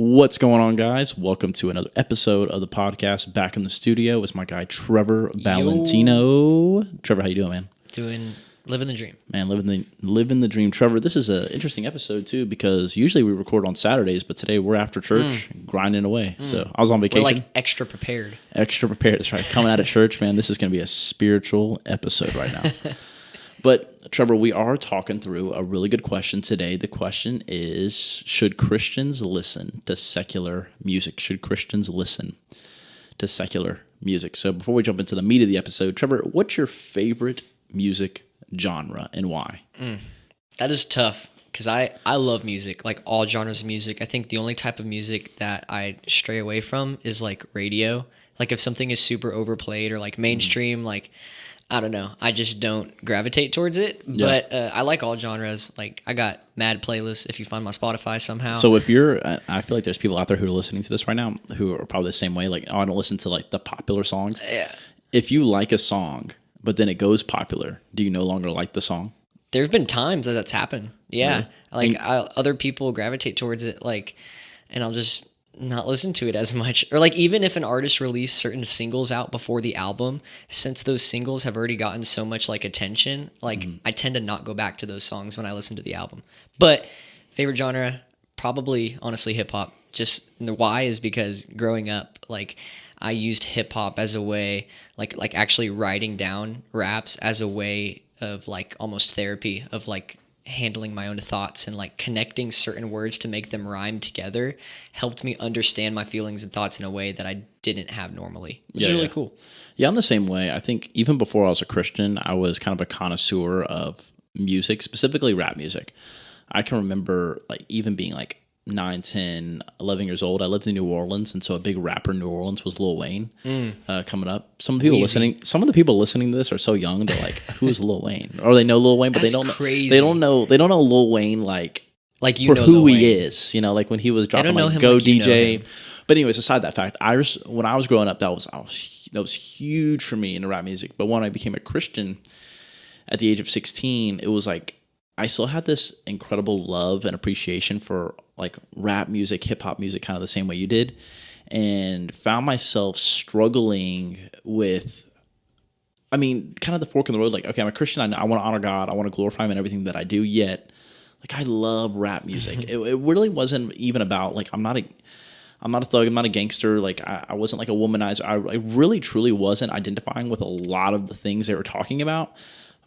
What's going on, guys? Welcome to another episode of the podcast. Back in the studio is my guy Trevor Valentino. Trevor, how you doing, man? Living the dream. Man, living the dream. Trevor, this is an interesting episode too because usually we record on Saturdays, but today we're after church, grinding away. So I was on vacation. We're like extra prepared. Extra prepared. That's right. Coming out of church, man. This is going to be a spiritual episode right now. But Trevor, we are talking through a really good question today. The question is, should Christians listen to secular music? Should Christians listen to secular music? So before we jump into the meat of the episode, Trevor, what's your favorite music genre and why? That is tough because I love music, like all genres of music. I think the only type of music that I stray away from is like radio. Like if something is super overplayed or like mainstream, like I don't know. I just don't gravitate towards it, but I like all genres. Like I got mad playlists if you find my Spotify somehow. So if I feel like there's people out there who are listening to this right now who are probably the same way. Like, I don't listen to like the popular songs. Yeah. If you like a song, but then it goes popular, do you no longer like the song? There's been times that that's happened. Yeah. Really? Like other people gravitate towards it, like, and I'll just not listen to it as much. Or like even if an artist released certain singles out before the album, since those singles have already gotten so much like attention, like I tend to not go back to those songs when I listen to the album. But favorite genre, probably honestly hip hop. Just the why is because growing up, like I used hip hop as a way, like actually writing down raps as a way of like almost therapy of like handling my own thoughts and like connecting certain words to make them rhyme together helped me understand my feelings and thoughts in a way that I didn't have normally, which is really cool. Yeah, I'm the same way. I think even before I was a Christian, I was kind of a connoisseur of music, specifically rap music. I can remember like even being like 9, 10, 11 years old. I lived in New Orleans, and so a big rapper in New Orleans was Lil Wayne coming up. Some of the people listening to this are so young, they're like, who's Lil Wayne? Or they know Lil Wayne, but they don't know Lil Wayne like you know who Lil he Wayne is, you know, like when he was dropping know like him Go like you know DJ. him. But anyways, aside that fact, when I was growing up, that was huge for me in rap music. But when I became a Christian at the age of 16, it was like I still had this incredible love and appreciation for like rap music, hip hop music, kind of the same way you did, and found myself struggling with, I mean, kind of the fork in the road. Like, okay, I'm a Christian. I want to honor God. I want to glorify Him in everything that I do. Yet, like, I love rap music. It really wasn't even about like I'm not a thug. I'm not a gangster. Like I wasn't like a womanizer. I really truly wasn't identifying with a lot of the things they were talking about.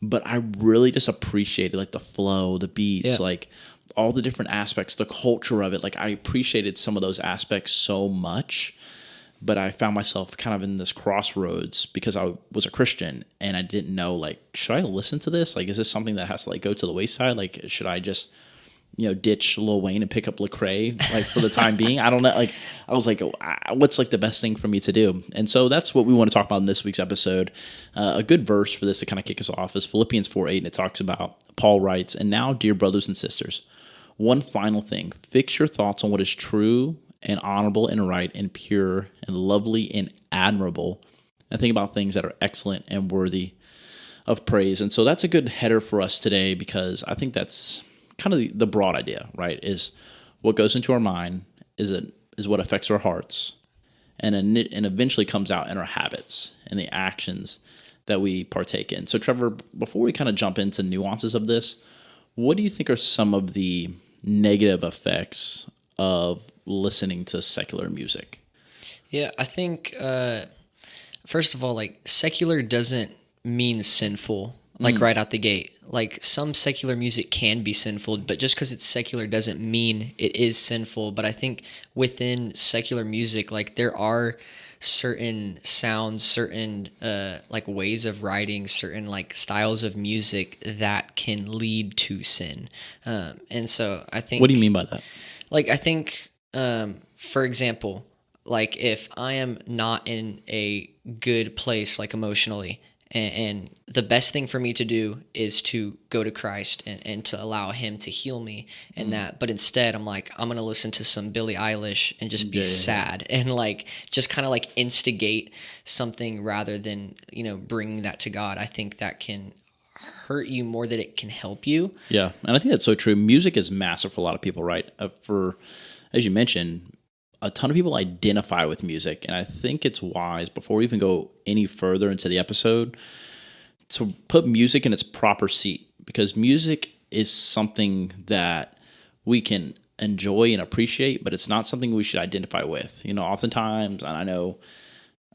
But I really just appreciated like the flow, the beats, like all the different aspects, the culture of it. Like I appreciated some of those aspects so much, but I found myself kind of in this crossroads because I was a Christian and I didn't know, like, should I listen to this? Like, is this something that has to like go to the wayside? Like, should I just, ditch Lil Wayne and pick up Lecrae like for the time being? I don't know. Like, I was like, what's like the best thing for me to do? And so that's what we want to talk about in this week's episode. A good verse for this to kind of kick us off is Philippians 4:8, and it talks about, Paul writes, "And now, dear brothers and sisters, one final thing, fix your thoughts on what is true and honorable and right and pure and lovely and admirable, and think about things that are excellent and worthy of praise." And so that's a good header for us today because I think that's kind of the broad idea, right? Is what goes into our mind is what affects our hearts, and eventually comes out in our habits and the actions that we partake in. So, Trevor, before we kind of jump into nuances of this, what do you think are some of the negative effects of listening to secular music? Yeah, I think first of all, like secular doesn't mean sinful. Like right out the gate. Like some secular music can be sinful, but just because it's secular doesn't mean it is sinful. But I think within secular music, like there are certain sounds, certain like ways of writing, certain like styles of music that can lead to sin. And so I think... What do you mean by that? Like I think, for example, like if I am not in a good place like emotionally, and the best thing for me to do is to go to Christ and to allow Him to heal me and that. But instead, I'm like, I'm going to listen to some Billie Eilish and just be sad and like just kind of like instigate something rather than, bringing that to God. I think that can hurt you more than it can help you. Yeah, and I think that's so true. Music is massive for a lot of people, right? As you mentioned, a ton of people identify with music, and I think it's wise before we even go any further into the episode to put music in its proper seat, because music is something that we can enjoy and appreciate, but it's not something we should identify with. Oftentimes, and I know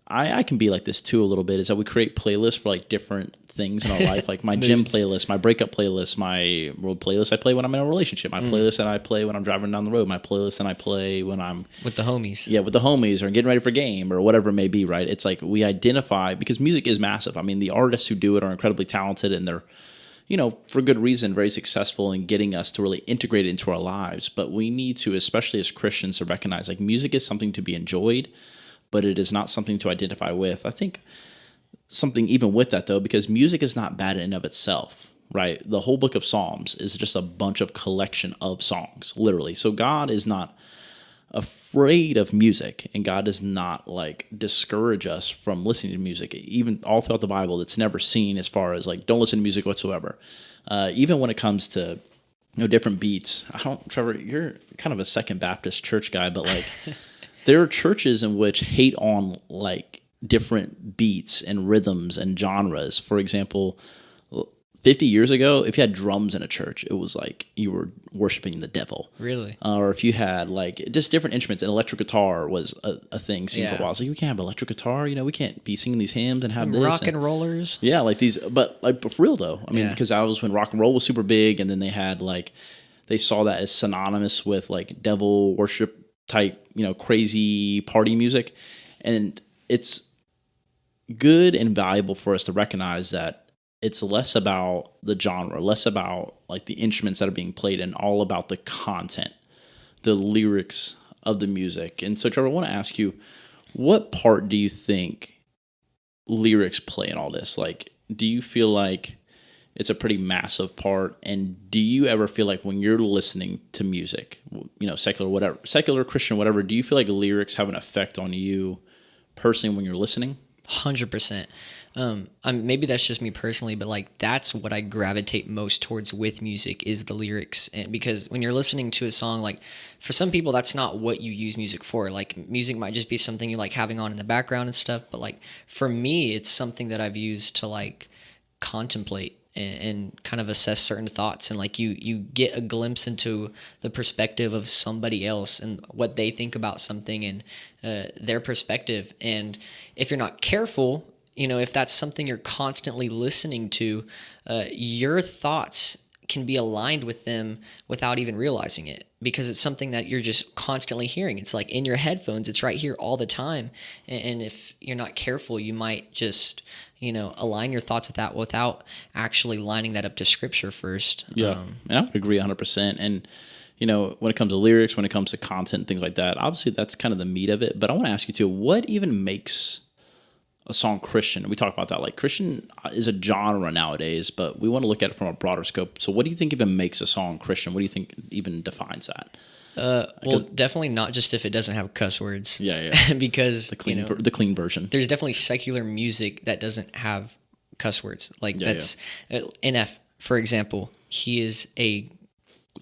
I can be like this too a little bit, is that we create playlists for like different things in our life, like my gym playlist, my breakup playlist, my world playlist I play when I'm in a relationship, my playlist that I play when I'm driving down the road, my playlist that I play when I'm with the homies. Yeah, with the homies or getting ready for a game or whatever it may be, right? It's like we identify, because music is massive. I mean, the artists who do it are incredibly talented, and they're, for good reason, very successful in getting us to really integrate it into our lives. But we need to, especially as Christians, to recognize like music is something to be enjoyed, but it is not something to identify with. I think something even with that, though, because music is not bad in and of itself, right? The whole book of Psalms is just a bunch of collection of songs, literally. So God is not afraid of music, and God does not like discourage us from listening to music. Even all throughout the Bible, it's never seen as far as like don't listen to music whatsoever. Even when it comes to different beats, Trevor, you're kind of a Second Baptist church guy, but like there are churches in which hate on like different beats and rhythms and genres. For example, 50 years ago, if you had drums in a church, it was like you were worshiping the devil. Really? Or if you had like just different instruments, and electric guitar was a thing seen for a while. It's like, we can't have electric guitar, we can't be singing these hymns and have this. Rock and rollers. Yeah, like these, but for real though. I mean, because that was when rock and roll was super big, and then they had like, they saw that as synonymous with like devil worship type, crazy party music. And it's good and valuable for us to recognize that it's less about the genre, less about like the instruments that are being played, and all about the content, the lyrics of the music. And so, Trevor, I want to ask you, what part do you think lyrics play in all this? Like, do you feel like it's a pretty massive part? And do you ever feel like when you're listening to music, secular, Christian, whatever, do you feel like lyrics have an effect on you personally when you're listening? 100%. Maybe that's just me personally, but like that's what I gravitate most towards with music is the lyrics. And because when you're listening to a song, like for some people, that's not what you use music for. Like music might just be something you like having on in the background and stuff. But like for me, it's something that I've used to like contemplate and kind of assess certain thoughts, and like you get a glimpse into the perspective of somebody else and what they think about something and their perspective. And if you're not careful, if that's something you're constantly listening to, your thoughts can be aligned with them without even realizing it, because it's something that you're just constantly hearing. It's like in your headphones, it's right here all the time. And if you're not careful, you might just, align your thoughts with that without actually lining that up to scripture first. Yeah. And I would agree 100%. And, when it comes to lyrics, when it comes to content, things like that, obviously that's kind of the meat of it. But I want to ask you too, what even makes a song Christian? We talk about that. Like Christian is a genre nowadays, but we want to look at it from a broader scope. So what do you think even makes a song Christian? What do you think even defines that? Well, definitely not just if it doesn't have cuss words. Yeah. Because the clean version. There's definitely secular music that doesn't have cuss words. Like NF, for example, he is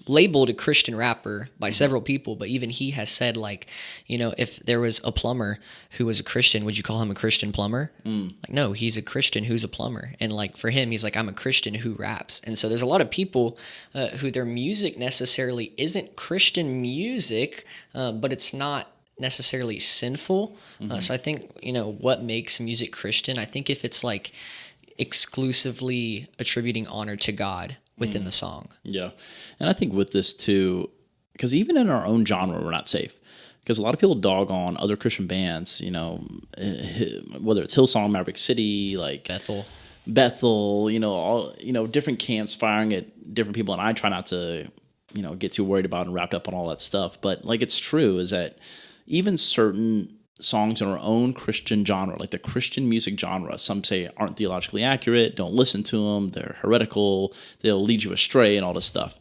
labeled a Christian rapper by several people, but even he has said, like, if there was a plumber who was a Christian, would you call him a Christian plumber? Like, no, he's a Christian who's a plumber. And like for him, he's like, I'm a Christian who raps. And so there's a lot of people who their music necessarily isn't Christian music, but it's not necessarily sinful. So I think, what makes music Christian, I think if it's like exclusively attributing honor to God within the song. Yeah. And I think with this too, because even in our own genre, we're not safe. Because a lot of people dog on other Christian bands, whether it's Hillsong, Maverick City, like Bethel, all, different camps firing at different people. And I try not to, get too worried about and wrapped up on all that stuff. But like, it's true is that even certain songs in our own Christian genre, like the Christian music genre, some say aren't theologically accurate, don't listen to them, they're heretical, they'll lead you astray and all this stuff.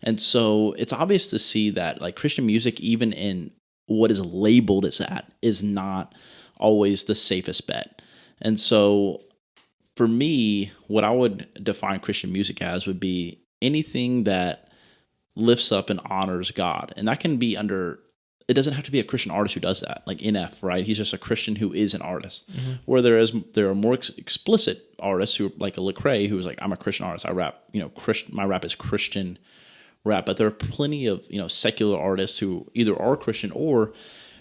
And so it's obvious to see that like Christian music, even in what is labeled as that, is not always the safest bet. And so for me, what I would define Christian music as would be anything that lifts up and honors God. And that can be under it doesn't have to be a Christian artist who does that. Like NF, right? He's just a Christian who is an artist. Where there are more explicit artists who, like a Lecrae, who's like, I'm a Christian artist. I rap, my rap is Christian rap. But there are plenty of secular artists who either are Christian or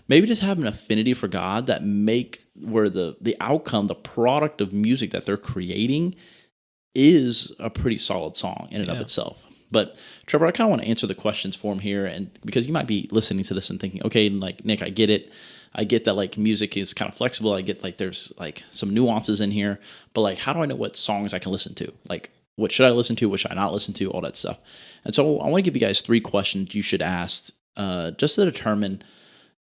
maybe just have an affinity for God that make where the outcome, the product of music that they're creating is a pretty solid song in and of itself. But Trevor, I kind of want to answer the questions for him here, and because you might be listening to this and thinking, okay, like Nick, I get it. I get that like music is kind of flexible. I get like there's like some nuances in here, but like how do I know what songs I can listen to? Like what should I listen to? What should I not listen to? All that stuff. And so I want to give you guys 3 questions you should ask just to determine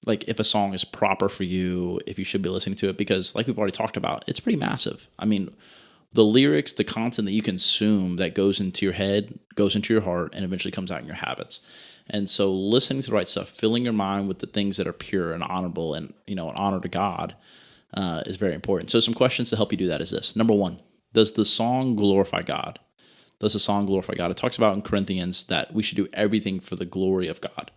like if a song is proper for you, if you should be listening to it, because like we've already talked about, it's pretty massive. I mean, the lyrics, the content that you consume that goes into your head, goes into your heart, and eventually comes out in your habits. And so listening to the right stuff, filling your mind with the things that are pure and honorable and, an honor to God is very important. So some questions to help you do that is this. Number 1, does the song glorify God? Does the song glorify God? It talks about in Corinthians that we should do everything for the glory of God.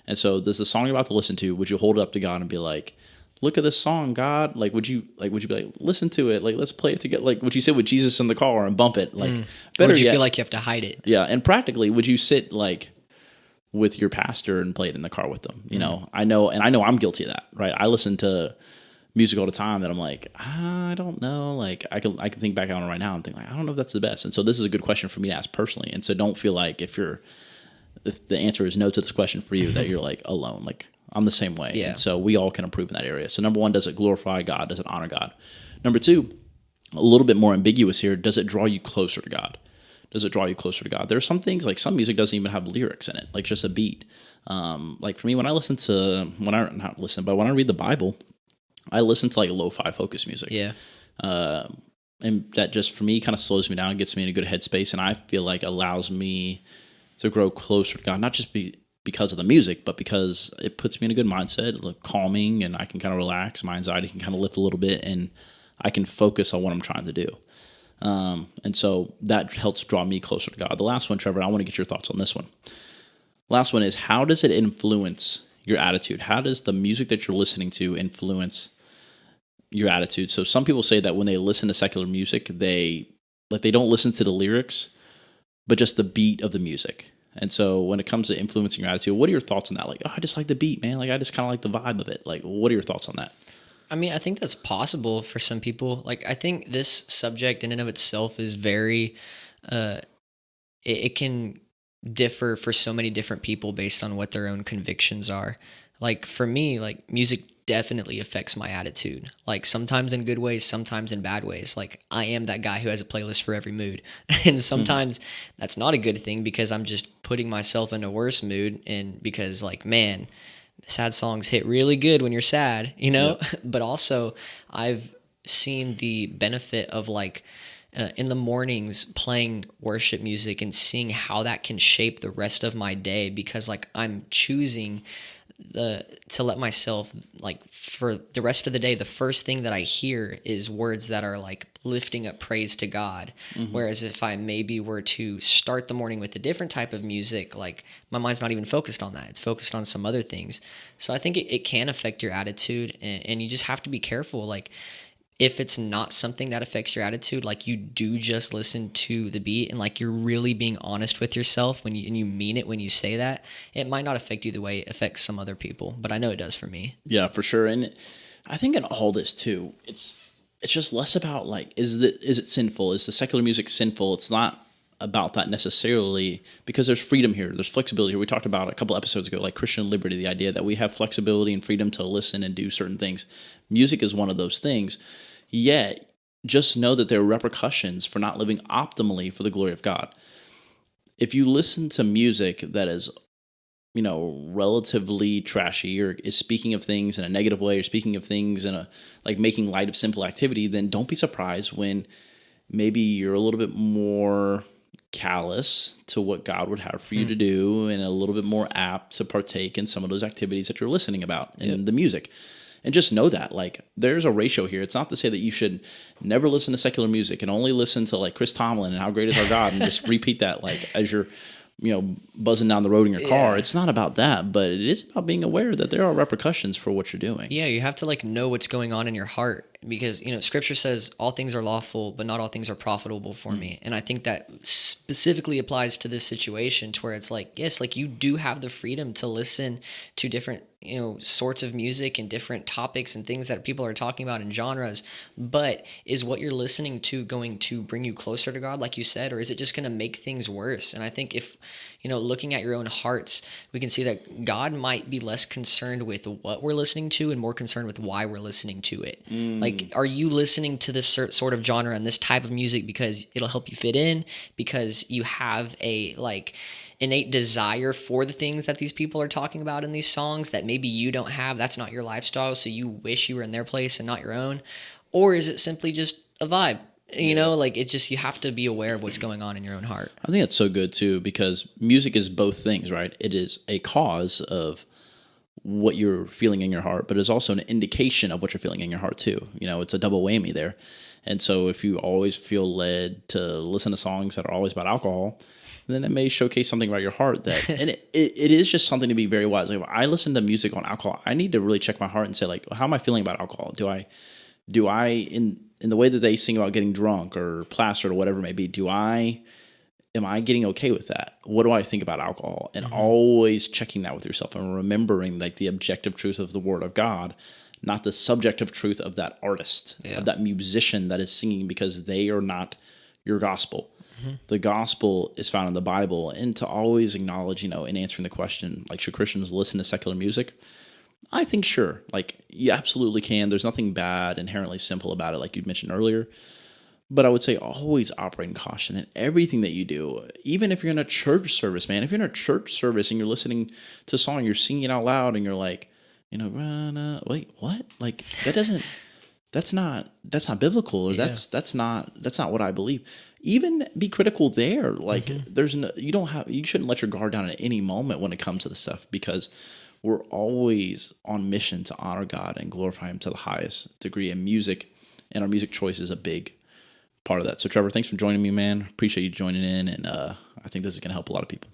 And so does the song you're about to listen to, would you hold it up to God and be like, look at this song, God? Like, would you be like, listen to it? Like, let's play it together. Like, would you sit with Jesus in the car and bump it? Like, better. Or would you feel like you have to hide it? Yeah. And practically, would you sit like with your pastor and play it in the car with them? I know I'm guilty of that, right? I listen to music all the time that I'm like, I don't know. Like, I can think back on it right now and think like, I don't know if that's the best. And so this is a good question for me to ask personally. And so don't feel like if the answer is no to this question for you, that you're like alone. Like, I'm the same way. Yeah. And so we all can improve in that area. So number 1, does it glorify God? Does it honor God? Number 2, a little bit more ambiguous here. Does it draw you closer to God? Does it draw you closer to God? There are some things, like some music doesn't even have lyrics in it, like just a beat. Like for me, when I read the Bible, I listen to like lo-fi focus music. Yeah. And that just for me kind of slows me down, gets me in a good headspace, and I feel like allows me to grow closer to God, not just because of the music, but because it puts me in a good mindset, calming, and I can kind of relax. My anxiety can kind of lift a little bit, and I can focus on what I'm trying to do. And so that helps draw me closer to God. The last one, Trevor, I want to get your thoughts on this one. Last one is, how does it influence your attitude? How does the music that you're listening to influence your attitude? So some people say that when they listen to secular music, they don't listen to the lyrics, but just the beat of the music. And so when it comes to influencing your attitude, what are your thoughts on that? Like, I just like the beat, man. Like, I just kind of like the vibe of it. Like, what are your thoughts on that? I mean, I think that's possible for some people. Like, I think this subject in and of itself is very, it can differ for so many different people based on what their own convictions are. Like, for me, like, music definitely affects my attitude. Like, sometimes in good ways, sometimes in bad ways. Like, I am that guy who has a playlist for every mood. And sometimes that's not a good thing because I'm just putting myself in a worse mood, and because like, man, sad songs hit really good when you're sad, Yep. But also I've seen the benefit of like in the mornings playing worship music and seeing how that can shape the rest of my day, because like I'm choosing to let myself, like, for the rest of the day, the first thing that I hear is words that are like lifting up praise to God. Mm-hmm. Whereas if I maybe were to start the morning with a different type of music, like my mind's not even focused on that. It's focused on some other things. So I think it can affect your attitude, and you just have to be careful. Like, if it's not something that affects your attitude, like you do just listen to the beat and like you're really being honest with yourself and you mean it when you say that, it might not affect you the way it affects some other people, but I know it does for me. Yeah, for sure. And I think in all this too, it's just less about like, is it sinful? Is the secular music sinful? It's not about that necessarily, because there's freedom here. There's flexibility here. We talked about a couple episodes ago, like Christian liberty, the idea that we have flexibility and freedom to listen and do certain things. Music is one of those things. Yet, just know that there are repercussions for not living optimally for the glory of God. If you listen to music that is, relatively trashy, or is speaking of things in a negative way, or speaking of things in a, like, making light of simple activity, then don't be surprised when maybe you're a little bit more callous to what God would have for you to do, and a little bit more apt to partake in some of those activities that you're listening about in the music. And just know that, like, there's a ratio here. It's not to say that you should never listen to secular music and only listen to, like, Chris Tomlin and How Great Is Our God and just repeat that, like, as your buzzing down the road in your car. Yeah. It's not about that, but it is about being aware that there are repercussions for what you're doing. Yeah, you have to like know what's going on in your heart because scripture says all things are lawful, but not all things are profitable for me. And I think that specifically applies to this situation to where it's like, yes, like you do have the freedom to listen to different sorts of music and different topics and things that people are talking about in genres, but is what you're listening to going to bring you closer to God, like you said, or is it just going to make things worse? And I think if looking at your own hearts, we can see that God might be less concerned with what we're listening to and more concerned with why we're listening to it. Like, are you listening to this sort of genre and this type of music because it'll help you fit in, because you have a like innate desire for the things that these people are talking about in these songs that maybe you don't have? That's not your lifestyle, so you wish you were in their place and not your own? Or is it simply just a vibe? Like it just, you have to be aware of what's going on in your own heart. I think that's so good too, because music is both things, right? It is a cause of what you're feeling in your heart, but it's also an indication of what you're feeling in your heart too. It's a double whammy there. And so if you always feel led to listen to songs that are always about alcohol, then it may showcase something about your heart that, and it is just something to be very wise. Like, if I listen to music on alcohol, I need to really check my heart and say, like, how am I feeling about alcohol? Do I in the way that they sing about getting drunk or plastered or whatever it may be, am I getting okay with that? What do I think about alcohol? And always checking that with yourself and remembering like the objective truth of the word of God, not the subjective truth of that artist, of that musician that is singing, because they are not your gospel. The gospel is found in the Bible. And to always acknowledge, in answering the question, like, should Christians listen to secular music? I think sure. Like, you absolutely can. There's nothing bad, inherently simple about it, like you mentioned earlier. But I would say always operate in caution in everything that you do. Even if you're in a church service, man. If you're in a church service and you're listening to a song, you're singing it out loud, and you're like, wait, what? Like, that's not biblical, or that's not what I believe. Even be critical there. Like, you shouldn't let your guard down at any moment when it comes to this stuff, because we're always on mission to honor God and glorify Him to the highest degree. And music and our music choice is a big part of that. So Trevor, thanks for joining me, man. Appreciate you joining in. And I think this is going to help a lot of people.